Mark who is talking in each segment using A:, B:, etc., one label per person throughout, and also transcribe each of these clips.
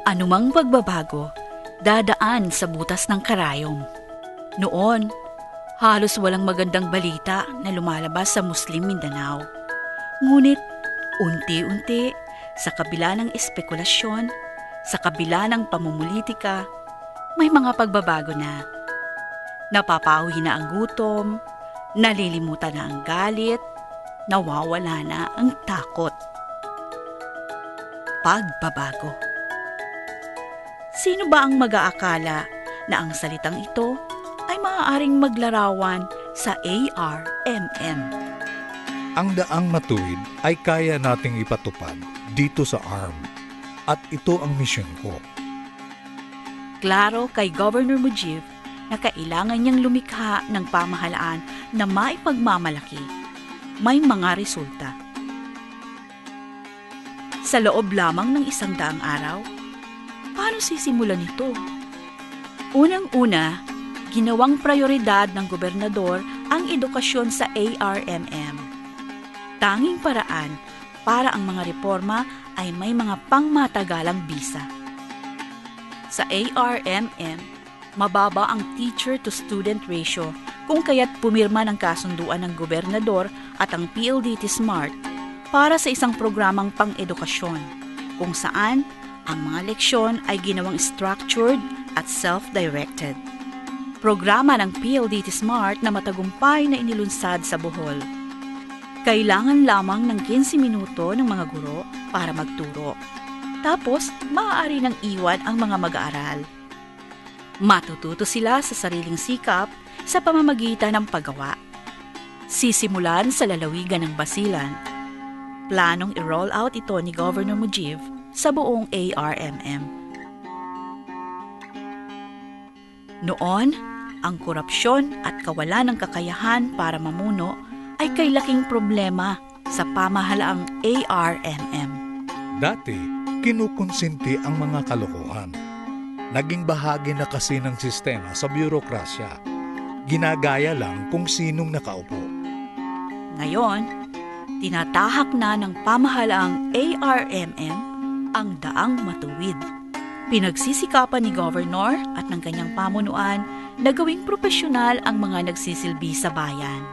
A: Anumang pagbabago, dadaan sa butas ng karayom. Noon, halos walang magandang balita na lumalabas sa Muslim Mindanao. Ngunit, unti-unti, sa kabila ng espekulasyon, sa kabila ng pamumulitika, may mga pagbabago na. Napapawi na ang gutom, nalilimutan na ang galit, nawawala na ang takot. Pagbabago. Sino ba ang mag-aakala na ang salitang ito ay maaaring maglarawan sa ARMM?
B: Ang daang matuwid ay kaya nating ipatupad dito sa ARM at ito ang misyon ko.
A: Klaro kay Governor Mujib na kailangan niyang lumikha ng pamahalaan na maipagmamalaki. May mga resulta. Sa loob lamang ng 100 araw, paano sisimulan ito? Unang-una, ginawang prioridad ng gobernador ang edukasyon sa ARMM. Tanging paraan para ang mga reforma ay may mga pangmatagalang bisa. Sa ARMM, mababa ang teacher-to-student ratio kung kaya't pumirma ng kasunduan ng gobernador at ang PLDT SMART para sa isang programang pang-edukasyon kung saan ang mga leksyon ay ginawang structured at self-directed. Programa ng PLDT SMART na matagumpay na inilunsad sa Bohol. Kailangan lamang ng 15 minuto ng mga guro para magturo. Tapos, maaari nang iwan ang mga mag-aaral. Matututo sila sa sariling sikap sa pamamagitan ng paggawa. Sisimulan sa lalawigan ng Basilan. Planong i-roll out ito ni Governor Mujib sa buong ARMM. Noon, ang korupsyon at kawalan ng kakayahan para mamuno ay kay laking problema sa pamahalaang ARMM.
B: Dati, kinukonsinti ang mga kalokohan. Naging bahagi na kasi ng sistema sa burokrasya. Ginagaya lang kung sinong nakaupo.
A: Ngayon, tinatahak na ng pamahalaang ARMM ang daang matuwid. Pinagsisikapan ni Governor at ng kanyang pamunuan na gawing propesyonal ang mga nagsisilbi sa bayan.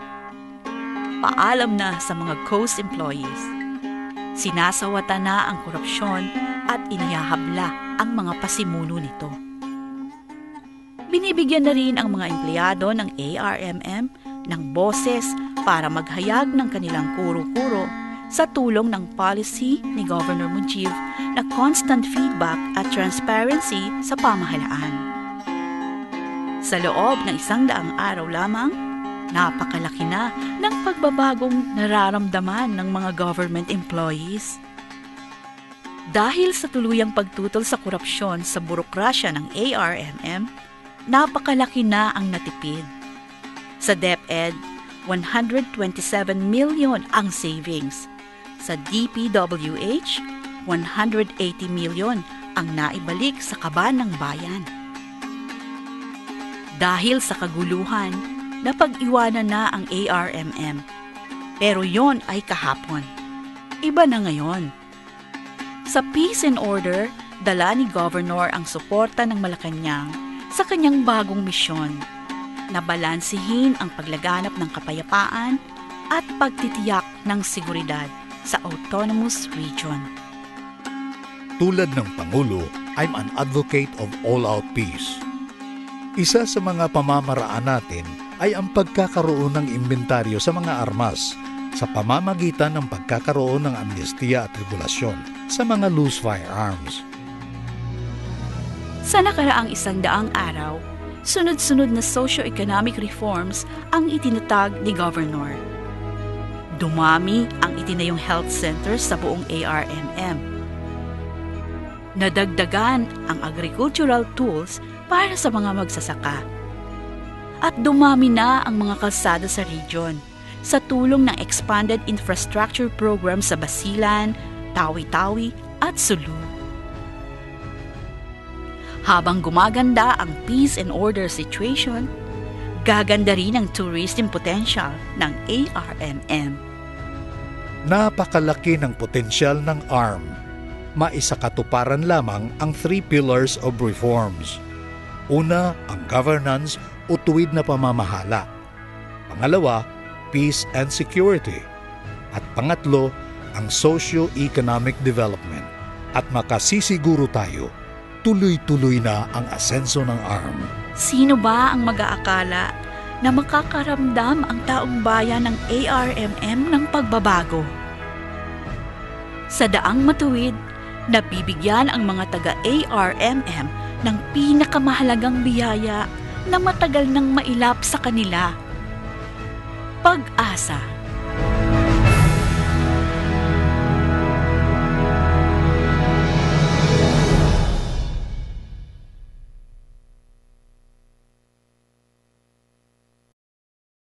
A: Paalam na sa mga coast employees. Sinasawata na ang korupsyon at inihahabla ang mga pasimuno nito. Binibigyan na rin ang mga empleyado ng ARMM ng boses para maghayag ng kanilang kuro-kuro sa tulong ng policy ni Governor Mujib na constant feedback at transparency sa pamahalaan. Sa loob ng 100 araw lamang, napakalaki na ng pagbabagong nararamdaman ng mga government employees. Dahil sa tuluyang pagtutol sa korupsyon sa burokrasya ng ARMM, napakalaki na ang natipid. Sa DepEd, 127 million ang savings. Sa DPWH, 180 million ang naibalik sa kaban ng bayan. Dahil sa kaguluhan, napag-iwanan na ang ARMM. Pero yon ay kahapon. Iba na ngayon. Sa Peace and Order, dala ni Governor ang suporta ng Malacanang sa kanyang bagong misyon na balansihin ang paglaganap ng kapayapaan at pagtitiyak ng seguridad sa autonomous region.
B: Tulad ng Pangulo, I'm an advocate of all-out peace. Isa sa mga pamamaraan natin ay ang pagkakaroon ng inventaryo sa mga armas sa pamamagitan ng pagkakaroon ng amnestiya at regulasyon sa mga loose firearms.
A: Sa nakaraang 100 araw, sunod-sunod na socio-economic reforms ang itinatag ni Governor. Dumami ang itinayong health centers sa buong ARMM. Nadagdagan ang agricultural tools para sa mga magsasaka. At dumami na ang mga kalsada sa region sa tulong ng expanded infrastructure program sa Basilan, Tawi-Tawi at Sulu. Habang gumaganda ang peace and order situation, gaganda rin ang tourism potential ng ARMM.
B: Napakalaki ng potensyal ng ARM. maisakatuparan lamang ang 3 pillars of reforms. Una, ang governance o tuwid na pamamahala. Pangalawa, peace and security. At pangatlo, ang socio-economic development. At makasisiguro tayo, tuloy-tuloy na ang asenso ng ARM.
A: Sino ba ang mag-aakala na makakaramdam ang taong bayan ng ARMM ng pagbabago? Sa daang matuwid, nabibigyan ang mga taga-ARMM ng pinakamahalagang biyaya na matagal nang mailap sa kanila. Pag-asa.